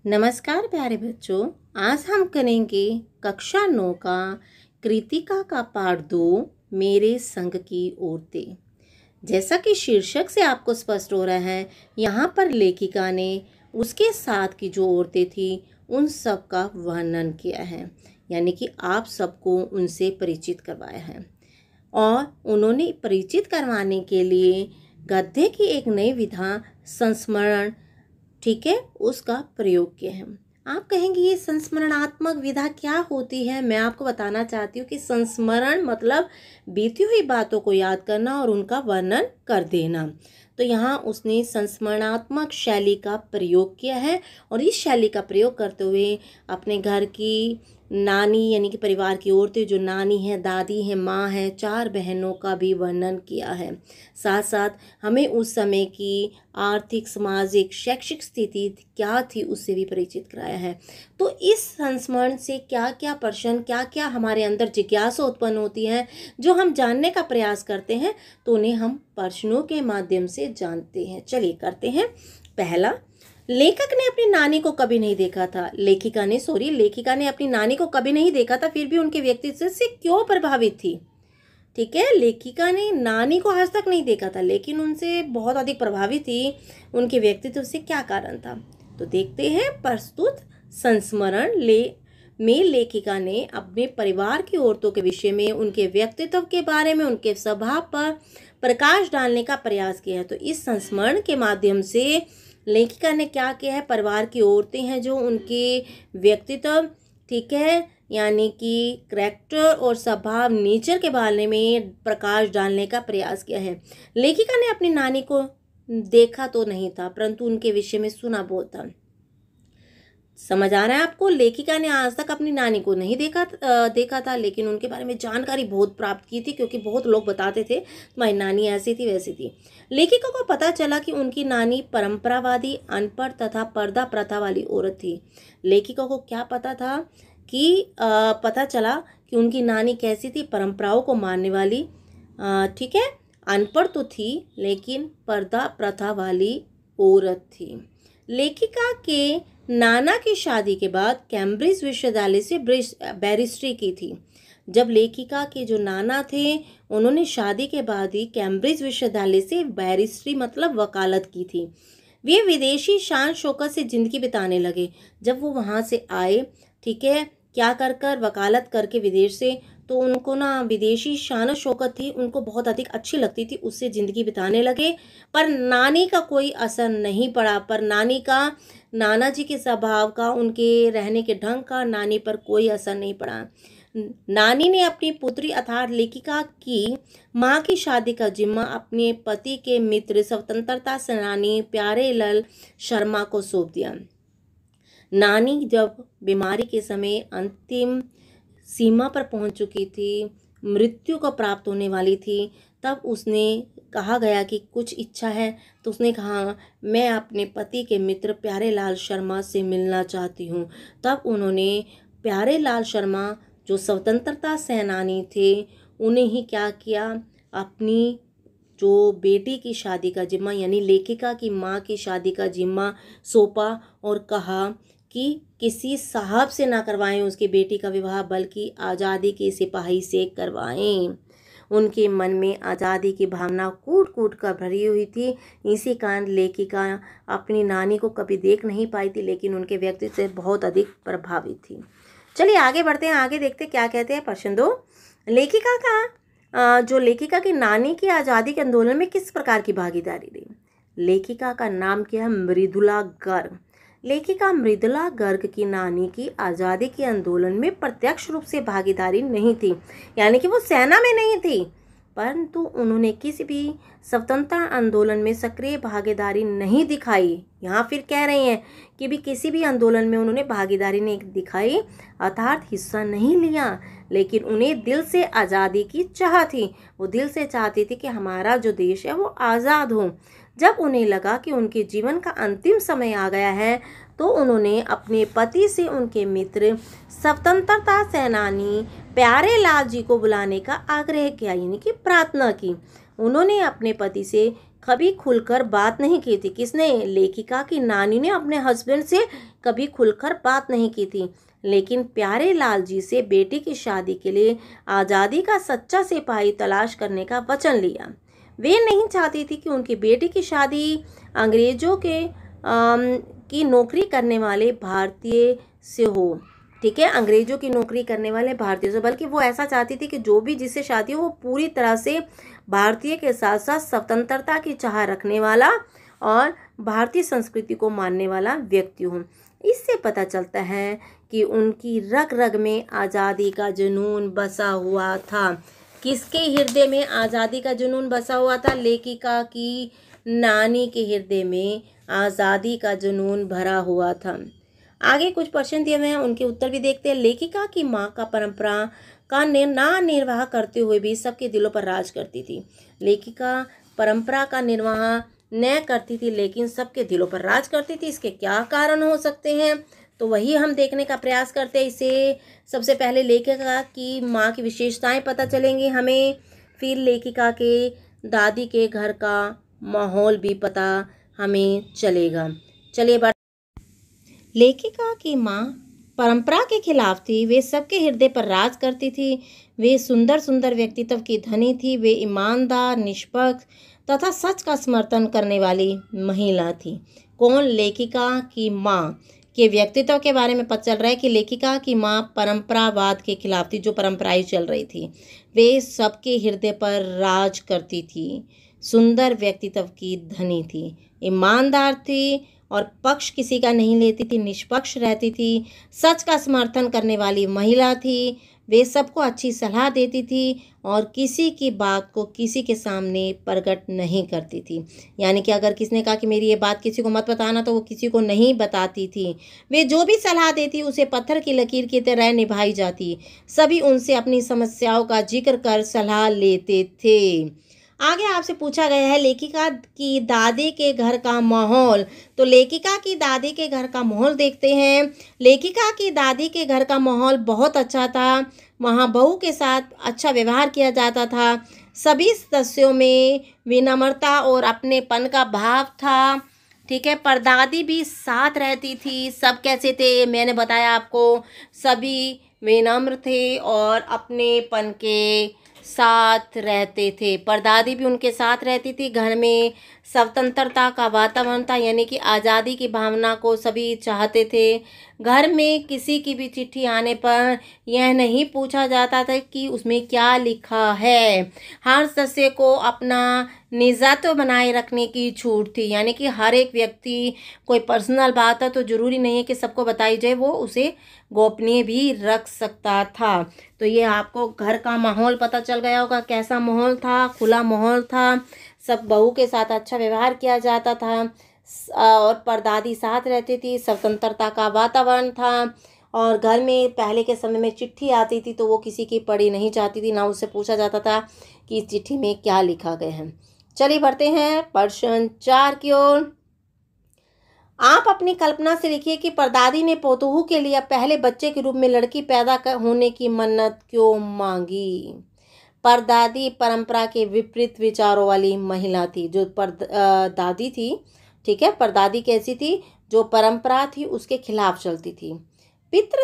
नमस्कार प्यारे बच्चों, आज हम करेंगे कक्षा 9 का कृतिका का पाठ 2 मेरे संग की औरतें। जैसा कि शीर्षक से आपको स्पष्ट हो रहा है, यहाँ पर लेखिका ने उसके साथ की जो औरतें थी उन सब का वर्णन किया है, यानी कि आप सबको उनसे परिचित करवाया है। और उन्होंने परिचित करवाने के लिए गद्य की एक नई विधा संस्मरण, ठीक है, उसका प्रयोग किया है। आप कहेंगे ये संस्मरणात्मक विधा क्या होती है? मैं आपको बताना चाहती हूँ कि संस्मरण मतलब बीती हुई बातों को याद करना और उनका वर्णन कर देना। तो यहाँ उसने संस्मरणात्मक शैली का प्रयोग किया है और इस शैली का प्रयोग करते हुए अपने घर की नानी यानी कि परिवार की औरतें जो नानी है, दादी है, माँ है, 4 बहनों का भी वर्णन किया है। साथ साथ हमें उस समय की आर्थिक, सामाजिक, शैक्षिक स्थिति क्या थी उससे भी परिचित कराया है। तो इस संस्मरण से क्या क्या प्रश्न, क्या क्या हमारे अंदर जिज्ञासा उत्पन्न होती है जो हम जानने का प्रयास करते हैं, तो उन्हें हम प्रश्नों के माध्यम से जानते हैं। चलिए करते हैं। पहला, लेखक ने अपनी नानी को कभी नहीं देखा था। लेखिका ने अपनी नानी को कभी नहीं देखा था, फिर भी उनके व्यक्तित्व से क्यों प्रभावित थी? ठीक है, लेखिका ने नानी को आज तक नहीं देखा था, लेकिन उनसे बहुत अधिक प्रभावित थी। उनके व्यक्तित्व से क्या कारण था? तो देखते हैं। प्रस्तुत संस्मरण में लेखिका ने अपने परिवार की औरतों के विषय में, उनके व्यक्तित्व के बारे में, उनके स्वभाव पर प्रकाश डालने का प्रयास किया है। तो इस संस्मरण के माध्यम से लेखिका ने क्या किया है? परिवार की औरतें हैं जो उनके व्यक्तित्व, ठीक है, यानी कि करैक्टर और स्वभाव, नेचर के बारे में प्रकाश डालने का प्रयास किया है। लेखिका ने अपनी नानी को देखा तो नहीं था, परंतु उनके विषय में सुना बहुत था। समझ आ रहा है आपको? लेखिका ने आज तक अपनी नानी को नहीं देखा था, लेकिन उनके बारे में जानकारी बहुत प्राप्त की थी, क्योंकि बहुत लोग बताते थे तुम्हारी नानी ऐसी थी वैसी थी। लेखिका को पता चला कि उनकी नानी परंपरावादी, अनपढ़ तथा पर्दा प्रथा वाली औरत थी। लेखिका को क्या पता था कि पता चला कि उनकी नानी कैसी थी? परंपराओं को मानने वाली, ठीक है, अनपढ़ तो थी लेकिन पर्दा प्रथा वाली औरत थी। लेखिका के नाना की शादी के बाद कैम्ब्रिज विश्वविद्यालय से बैरिस्ट्री की थी। जब लेखिका के जो नाना थे उन्होंने शादी के बाद ही कैम्ब्रिज विश्वविद्यालय से बैरिस्ट्री मतलब वकालत की थी। वे विदेशी शान शौकत से जिंदगी बिताने लगे। जब वो वहाँ से आए, ठीक है, क्या कर वकालत करके विदेश से, तो उनको ना विदेशी शान शौकत थी, उनको बहुत अधिक अच्छी लगती थी, उससे ज़िंदगी बिताने लगे। पर नानी का कोई असर नहीं पड़ा, पर नानी का, नाना जी के स्वभाव का, उनके रहने के ढंग का नानी पर कोई असर नहीं पड़ा। नानी ने अपनी पुत्री अर्थात लेखिका की माँ की शादी का जिम्मा अपने पति के मित्र, स्वतंत्रता सेनानी प्यारेलाल शर्मा को सौंप दिया। नानी जब बीमारी के समय अंतिम सीमा पर पहुंच चुकी थी, मृत्यु को प्राप्त होने वाली थी, तब उसने कहा गया कि कुछ इच्छा है, तो उसने कहा मैं अपने पति के मित्र प्यारेलाल शर्मा से मिलना चाहती हूँ। तब उन्होंने प्यारेलाल शर्मा जो स्वतंत्रता सेनानी थे, उन्हें ही क्या किया, अपनी जो बेटी की शादी का जिम्मा यानी लेखिका की माँ की शादी का जिम्मा सौंपा और कहा कि किसी साहब से ना करवाएं उसकी बेटी का विवाह, बल्कि आज़ादी के सिपाही से करवाएं। उनके मन में आज़ादी की भावना कूट कूट कर भरी हुई थी। इसी कारण लेखिका अपनी नानी को कभी देख नहीं पाई थी, लेकिन उनके व्यक्तित्व से बहुत अधिक प्रभावित थी। चलिए आगे बढ़ते हैं, आगे देखते क्या कहते हैं। प्रश्न 2, लेखिका की नानी की आज़ादी के आंदोलन में किस प्रकार की भागीदारी रही? लेखिका का नाम क्या है? मृदुला गर्ग। लेखिका मृदुला गर्ग की नानी की आज़ादी के आंदोलन में प्रत्यक्ष रूप से भागीदारी नहीं थी, यानी कि वो सेना में नहीं थी, परंतु उन्होंने किसी भी स्वतंत्रता आंदोलन में सक्रिय भागीदारी नहीं दिखाई। यहाँ फिर कह रहे हैं कि भी किसी भी आंदोलन में उन्होंने भागीदारी नहीं दिखाई, अर्थात हिस्सा नहीं लिया, लेकिन उन्हें दिल से आज़ादी की चाह थी। वो दिल से चाहती थी कि हमारा जो देश है वो आज़ाद हो। जब उन्हें लगा कि उनके जीवन का अंतिम समय आ गया है, तो उन्होंने अपने पति से उनके मित्र स्वतंत्रता सेनानी प्यारे लाल जी को बुलाने का आग्रह किया, यानी कि प्रार्थना की। उन्होंने अपने पति से कभी खुलकर बात नहीं की थी। किसने? लेखिका की नानी ने अपने हस्बैंड से कभी खुलकर बात नहीं की थी, लेकिन प्यारे लाल जी से बेटी की शादी के लिए आज़ादी का सच्चा सिपाही तलाश करने का वचन लिया। वे नहीं चाहती थी कि उनकी बेटी की शादी अंग्रेजों के की नौकरी करने वाले भारतीय से हो। ठीक है, अंग्रेजों की नौकरी करने वाले भारतीय से, बल्कि वो ऐसा चाहती थी कि जो भी जिससे शादी हो वो पूरी तरह से भारतीय के साथ साथ स्वतंत्रता की चाह रखने वाला और भारतीय संस्कृति को मानने वाला व्यक्ति हो। इससे पता चलता है कि उनकी रग रग में आज़ादी का जुनून बसा हुआ था। किसके हृदय में आज़ादी का जुनून बसा हुआ था? लेखिका की नानी के हृदय में आज़ादी का जुनून भरा हुआ था। आगे कुछ प्रश्न दिए हुए हैं, उनके उत्तर भी देखते हैं। लेखिका की माँ का परंपरा का निर्वाह करते हुए भी सबके दिलों पर राज करती थी। लेखिका परंपरा का निर्वाह न करती थी लेकिन सबके दिलों पर राज करती थी। इसके क्या कारण हो सकते हैं, तो वही हम देखने का प्रयास करते हैं। इसे सबसे पहले लेखिका की माँ की विशेषताएं पता चलेंगी हमें, फिर लेखिका के दादी के घर का माहौल भी पता हमें चलेगा। चलिए, लेखिका की माँ परंपरा के खिलाफ थी। वे सबके हृदय पर राज करती थी। वे सुंदर सुंदर व्यक्तित्व की धनी थी। वे ईमानदार, निष्पक्ष तथा सच का समर्थन करने वाली महिला थी। कौन? लेखिका की माँ के व्यक्तित्व के बारे में पता चल रहा है कि लेखिका की माँ परंपरावाद के खिलाफ थी, जो परंपराएं चल रही थी। वे सबके हृदय पर राज करती थी, सुंदर व्यक्तित्व की धनी थी, ईमानदार थी और पक्ष किसी का नहीं लेती थी, निष्पक्ष रहती थी, सच का समर्थन करने वाली महिला थी। वे सबको अच्छी सलाह देती थी और किसी की बात को किसी के सामने प्रकट नहीं करती थी। यानी कि अगर किसी ने कहा कि मेरी ये बात किसी को मत बताना, तो वो किसी को नहीं बताती थी। वे जो भी सलाह देती उसे पत्थर की लकीर की तरह निभाई जाती। सभी उनसे अपनी समस्याओं का जिक्र कर सलाह लेते थे। आगे आपसे पूछा गया है लेखिका की दादी के घर का माहौल। तो लेखिका की दादी के घर का माहौल देखते हैं। लेखिका की दादी के घर का माहौल बहुत अच्छा था। वहाँ बहू के साथ अच्छा व्यवहार किया जाता था। सभी सदस्यों में विनम्रता और अपनेपन का भाव था। ठीक है, परदादी भी साथ रहती थी। सब कैसे थे? मैंने बताया आपको, सभी विनम्र थे और अपनेपन के साथ रहते थे। परदादी भी उनके साथ रहती थी। घर में स्वतंत्रता का वातावरण था, यानी कि आज़ादी की भावना को सभी चाहते थे। घर में किसी की भी चिट्ठी आने पर यह नहीं पूछा जाता था कि उसमें क्या लिखा है। हर सदस्य को अपना निजत्व बनाए रखने की छूट थी, यानी कि हर एक व्यक्ति, कोई पर्सनल बात है तो ज़रूरी नहीं है कि सबको बताई जाए, वो उसे गोपनीय भी रख सकता था। तो ये आपको घर का माहौल पता चल गया होगा, कैसा माहौल था? खुला माहौल था। सब बहू के साथ अच्छा व्यवहार किया जाता था और परदादी साथ रहती थी। स्वतंत्रता का वातावरण था और घर में पहले के समय में चिट्ठी आती थी तो वो किसी की पढ़ी नहीं जाती थी, ना उससे पूछा जाता था कि इस चिट्ठी में क्या लिखा गया है। चलिए बढ़ते हैं प्रश्न 4 की ओर। आप अपनी कल्पना से लिखिए कि परदादी ने पोतोहू के लिए पहले बच्चे के रूप में लड़की पैदा होने की मन्नत क्यों मांगी? परदादी परंपरा के विपरीत विचारों वाली महिला थी। जो दादी थी, ठीक है, परदादी कैसी थी? जो परंपरा थी उसके खिलाफ चलती थी।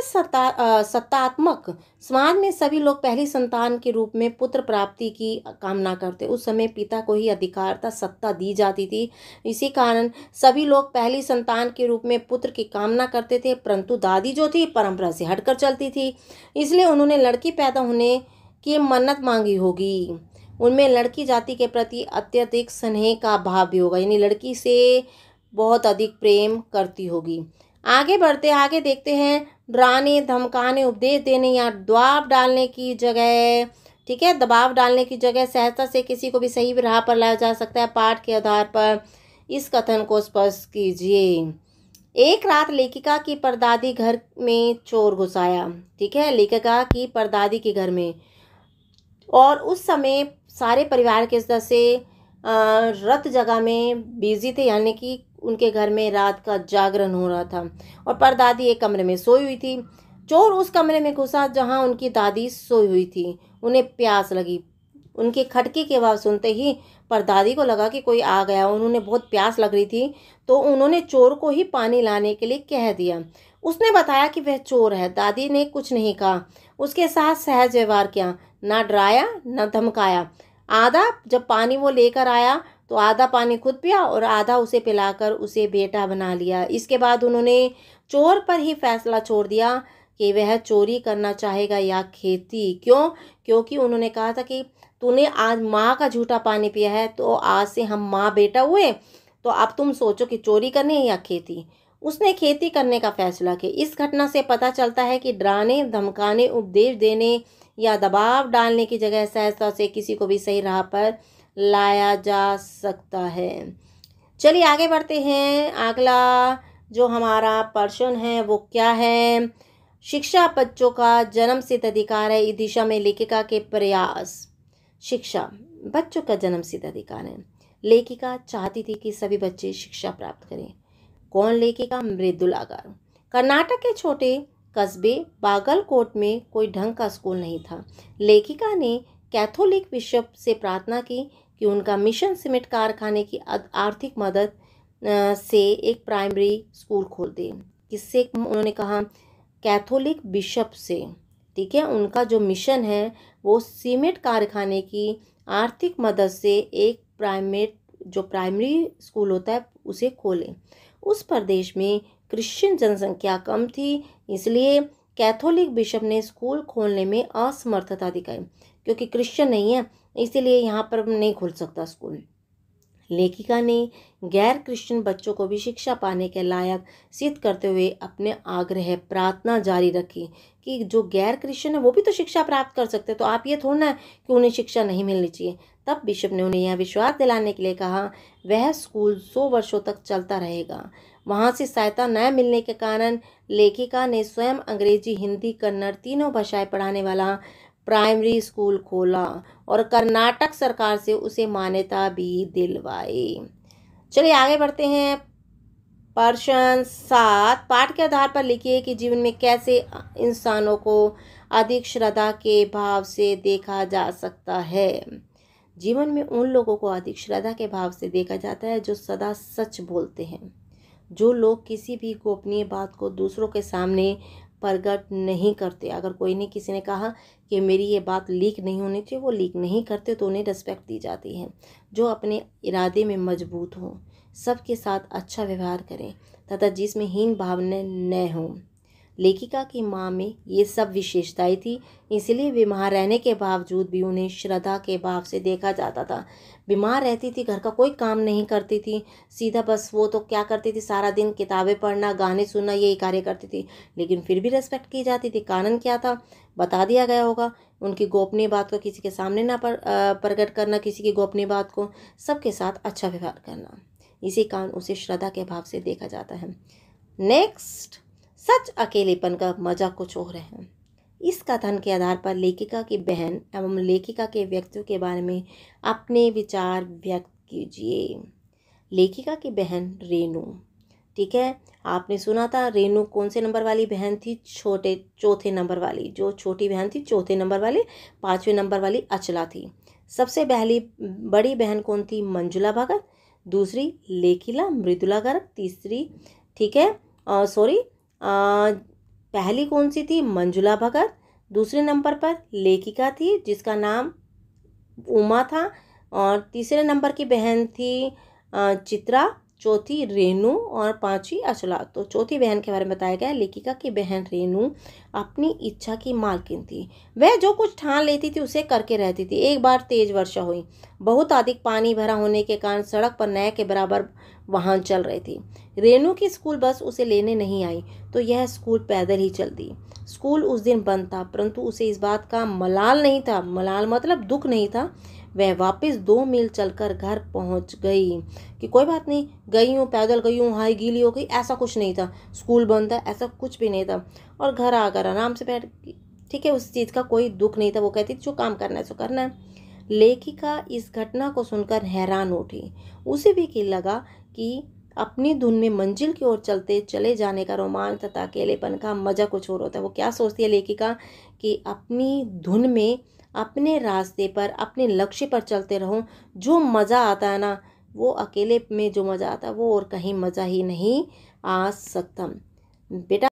सत्तात्मक समाज में सभी लोग पहली संतान के रूप में पुत्र प्राप्ति की कामना करते। उस समय पिता को ही अधिकार था, सत्ता दी जाती थी। इसी कारण सभी लोग पहली संतान के रूप में पुत्र की कामना करते थे, परंतु दादी जो थी परंपरा से हटकर चलती थी, इसलिए उन्होंने लड़की पैदा होने की मन्नत मांगी होगी। उनमें लड़की जाति के प्रति अत्यधिक स्नेह का भाव भी होगा, यानी लड़की से बहुत अधिक प्रेम करती होगी। आगे बढ़ते आगे देखते हैं। डराने, धमकाने, उपदेश देने या दबाव डालने की जगह, ठीक है, दबाव डालने की जगह सहजता से किसी को भी सही राह पर लाया जा सकता है। पाठ के आधार पर इस कथन को स्पष्ट कीजिए। एक रात लेखिका की परदादी घर में चोर घुस आया। ठीक है, लेखिका की परदादी के घर में, और उस समय सारे परिवार के सदस्य रात जगह में बिजी थे, यानी कि उनके घर में रात का जागरण हो रहा था और परदादी एक कमरे में सोई हुई थी। चोर उस कमरे में घुसा जहां उनकी दादी सोई हुई थी। उन्हें प्यास लगी। उनके खटके की आवाज़ सुनते ही पर दादी को लगा कि कोई आ गया। उन्होंने बहुत प्यास लग रही थी तो उन्होंने चोर को ही पानी लाने के लिए कह दिया। उसने बताया कि वह चोर है। दादी ने कुछ नहीं कहा, उसके साथ सहज व्यवहार किया, ना डराया न धमकाया। आधा जब पानी वो लेकर आया तो आधा पानी खुद पिया और आधा उसे पिलाकर उसे बेटा बना लिया। इसके बाद उन्होंने चोर पर ही फैसला छोड़ दिया कि वह चोरी करना चाहेगा या खेती। क्यों? क्योंकि उन्होंने कहा था कि तूने आज माँ का झूठा पानी पिया है तो आज से हम माँ बेटा हुए, तो अब तुम सोचो कि चोरी करनी है या खेती। उसने खेती करने का फैसला किया। इस घटना से पता चलता है कि डराने, धमकाने, उपदेश देने या दबाव डालने की जगह सहजता से किसी को भी सही राह पर लाया जा सकता है। चलिए आगे बढ़ते हैं। अगला जो हमारा प्रश्न है वो क्या है? शिक्षा बच्चों का जन्मसिद्ध अधिकार है, इस दिशा में लेखिका के प्रयास। शिक्षा बच्चों का जन्मसिद्ध अधिकार है। लेखिका चाहती थी कि सभी बच्चे शिक्षा प्राप्त करें। कौन लेखिका? मृदुला गार्ग। कर्नाटक के छोटे कस्बे बागलकोट में कोई ढंग का स्कूल नहीं था। लेखिका ने कैथोलिक बिशप से प्रार्थना की कि उनका मिशन सीमेंट कारखाने की आर्थिक मदद से एक प्राइमरी स्कूल खोल दे। किससे उन्होंने कहा? कैथोलिक बिशप से। ठीक है, उनका जो मिशन है वो सीमेंट कारखाने की आर्थिक मदद से एक प्राइमरी स्कूल होता है उसे खोलें। उस प्रदेश में क्रिश्चियन जनसंख्या कम थी, इसलिए कैथोलिक बिशप ने स्कूल खोलने में असमर्थता दिखाई। क्योंकि क्रिश्चियन नहीं है इसीलिए यहाँ पर नहीं खुल सकता स्कूल। लेखिका ने गैर क्रिश्चियन बच्चों को भी शिक्षा पाने के लायक सिद्ध करते हुए अपने आग्रह प्रार्थना जारी रखी कि जो गैर क्रिश्चियन है वो भी तो शिक्षा प्राप्त कर सकते, तो आप ये थोड़ा ना कि उन्हें शिक्षा नहीं मिलनी चाहिए। तब बिशप ने उन्हें यह विश्वास दिलाने के लिए कहा वह स्कूल 100 वर्षों तक चलता रहेगा। वहाँ से सहायता न मिलने के कारण लेखिका ने स्वयं अंग्रेजी, हिंदी, कन्नड़ तीनों भाषाएं पढ़ाने वाला प्राइमरी स्कूल खोला और कर्नाटक सरकार से उसे मान्यता भी दिलवाई। चलिए आगे बढ़ते हैं। प्रश्न 7, पाठ के आधार पर लिखिए कि जीवन में कैसे इंसानों को अधिक श्रद्धा के भाव से देखा जा सकता है। जीवन में उन लोगों को अधिक श्रद्धा के भाव से देखा जाता है जो सदा सच बोलते हैं, जो लोग किसी भी गोपनीय बात को दूसरों के सामने प्रकट नहीं करते। अगर कोई ने किसी ने कहा कि मेरी ये बात लीक नहीं होनी चाहिए, वो लीक नहीं करते तो उन्हें रिस्पेक्ट दी जाती है। जो अपने इरादे में मजबूत हों, सबके साथ अच्छा व्यवहार करें तथा जिसमें हीन भावना न हों। लेखिका की माँ में ये सब विशेषताएं थी, इसलिए बीमार रहने के बावजूद भी उन्हें श्रद्धा के भाव से देखा जाता था। बीमार रहती थी, घर का कोई काम नहीं करती थी, सीधा बस वो तो क्या करती थी, सारा दिन किताबें पढ़ना, गाने सुनना, यही कार्य करती थी, लेकिन फिर भी रेस्पेक्ट की जाती थी। कारण क्या था? बता दिया गया होगा। उनकी गोपनीय बात को किसी के सामने ना प्रकट करना, किसी की गोपनीय बात को, सबके साथ अच्छा व्यवहार करना, इसी कारण उसे श्रद्धा के भाव से देखा जाता है। नेक्स्ट, सच अकेलेपन का मजा कुछ और है। इस कथन के आधार पर लेखिका की बहन एवं लेखिका के व्यक्तित्व के बारे में अपने विचार व्यक्त कीजिए। लेखिका की बहन रेणु, ठीक है, आपने सुना था रेणु कौन से नंबर वाली बहन थी? चौथे नंबर वाली। जो छोटी बहन थी चौथे नंबर वाली, 5वें नंबर वाली अचला थी। सबसे पहली बड़ी बहन कौन थी? मंजुला भगत। दूसरी लेखिला मृदुला गर्ग। तीसरी, ठीक है, पहली कौन सी थी? मंजुला भगत। दूसरे नंबर पर लेखिका थी जिसका नाम उमा था, और तीसरे नंबर की बहन थी चित्रा, चौथी रेणु और पांचवी अचला। तो चौथी बहन के बारे में बताया गया। लेखिका की बहन रेणु अपनी इच्छा की मालकिन थी। वह जो कुछ ठान लेती थी उसे करके रहती थी। एक बार तेज वर्षा हुई, बहुत अधिक पानी भरा होने के कारण सड़क पर नए के बराबर वाहन चल रही थी। रेणु की स्कूल बस उसे लेने नहीं आई तो यह स्कूल पैदल ही चल दी। स्कूल उस दिन बंद था, परंतु उसे इस बात का मलाल नहीं था, मलाल मतलब दुख नहीं था। वह वापस 2 मील चलकर घर पहुंच गई कि कोई बात नहीं, गई हूँ, पैदल गई हूँ, हाय गीली हो गई, ऐसा कुछ नहीं था। स्कूल बंद था ऐसा कुछ भी नहीं था, और घर आकर आराम से बैठ, ठीक है, उस चीज़ का कोई दुख नहीं था। वो कहती थी जो काम करना है सो करना है। लेखिका इस घटना को सुनकर हैरान उठी। उसे भी लगा कि अपनी धुन में मंजिल की ओर चलते चले जाने का रोमांच तथा अकेलेपन का मज़ा कुछ और होता है। वो क्या सोचती है लेखिका कि अपनी धुन में, अपने रास्ते पर, अपने लक्ष्य पर चलते रहो। जो मज़ा आता है ना, वो अकेले में जो मज़ा आता है वो और कहीं मज़ा ही नहीं आ सकता। बेटा